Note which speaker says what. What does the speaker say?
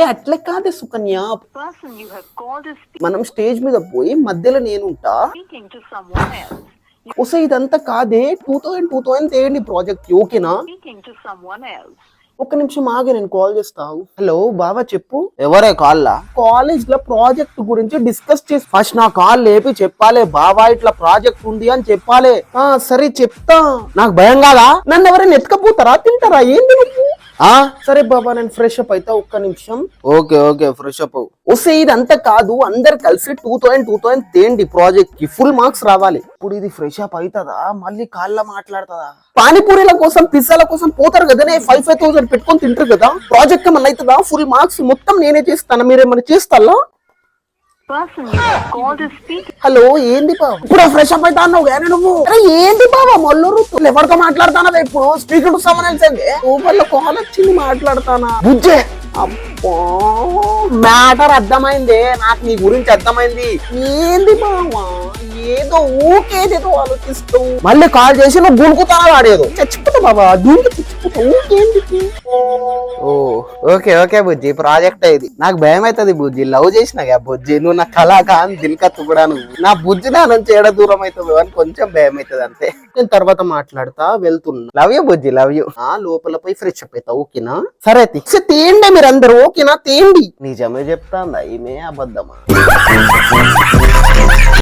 Speaker 1: ఏ అట్లే కాదే Sukanya,
Speaker 2: person you have called is
Speaker 1: మనం స్టేజ్ మీద పోయి మధ్యలో నేనుంటా.
Speaker 2: speaking to someone else.
Speaker 1: ఒసే ఇదంతా కాదే, 2000 తేయండి ప్రాజెక్ట్, ఓకేనా?
Speaker 2: Speaking to someone else.
Speaker 1: ఒక్క నిమిషం ఆగి, నేను కాల్ చేస్తావు. హలో బావా చెప్పు. ఎవరే కాల్లా? కాలేజ్ లో ప్రాజెక్ట్ గురించి డిస్కస్ చేసి ఫస్ట్ నా కాల్ లేపి చెప్పాలే, బావా ఇట్లా ప్రాజెక్ట్ ఉంది అని చెప్పాలే. సరే చెప్తా. నాకు భయం కాదా? నన్ను ఎవరైనా ఎత్తుకపోతారా, తింటారా, ఏంది నువ్వు? సరే బాబా, నేను ఫ్రెష్ అప్ అయితే ఒక్క నిమిషం. Okay okay, fresh up. వస్తే ఇదంతా కాదు, అందరు కలిసి 2000 తేండి ప్రాజెక్ట్ కి ఫుల్ మార్క్స్ రావాలి. ఇప్పుడు ఇది ఫ్రెష్ అప్ అవుతుందా, మళ్ళీ కాళ్ళ మాట్లాడుతుందా? పానీపూరీల కోసం పిజ్జాల కోసం పోతారు కదనే, 5,000 పెట్టుకొని తింటారు కదా. ప్రాజెక్ట్ ఏమన్నా అవుతుందా? ఫుల్ మార్క్స్ మొత్తం నేనే చేస్తాను, మీరేమన్నా చేస్తారా?
Speaker 2: Person you have called is speaking.
Speaker 1: Hello ఏంది బాబు, ఇప్పుడు ఫ్రెష్ అప్ అవుతా అన్నావు కానీ నువ్వు. అరే ఏంది బాబా మొల్లూరు, ఎవరితో మాట్లాడతానా ఇప్పుడు? స్పీకర్ సంబంధించింది ఊబర్లో కాల్ వచ్చింది, మాట్లాడతానా బుజ్జే. అబ్బో మ్యాటర్ అర్థమైంది నాకు, నీ గురించి అర్థమైంది. ఏంది బావా ఏదో ఊకేదేదో ఆలోచిస్తూ మళ్ళీ కాల్ చేసి నువ్వు గుణుకుతానా వాడేదో. చచ్చిపోతా బాబా, దీనికి చచ్చిపోతా ఊకేంది. ఓ ఓకే ఓకే బుజ్జి, ప్రాజెక్ట్ ఇది. నాకు భయం అవుతుంది బుజ్జి, లవ్ చేసినా బుజ్జి, నువ్వు నా కళాకా అని దిల్కత్తు కూడా, నువ్వు నా బుజ్జి నా నుంచి ఏడ దూరం అవుతుంది అని కొంచెం భయం అవుతుంది అంతే. నేను తర్వాత మాట్లాడతా, వెళ్తున్నా. Love you Bujji, love you. లోపల పోయి ఫ్రెష్ అప్ అవుతా, ఓకేనా? సరే తేండి మీరందరూ, ఓకేనా? తేండి. నిజమే చెప్తాందా ఈమె, అబద్ధమా?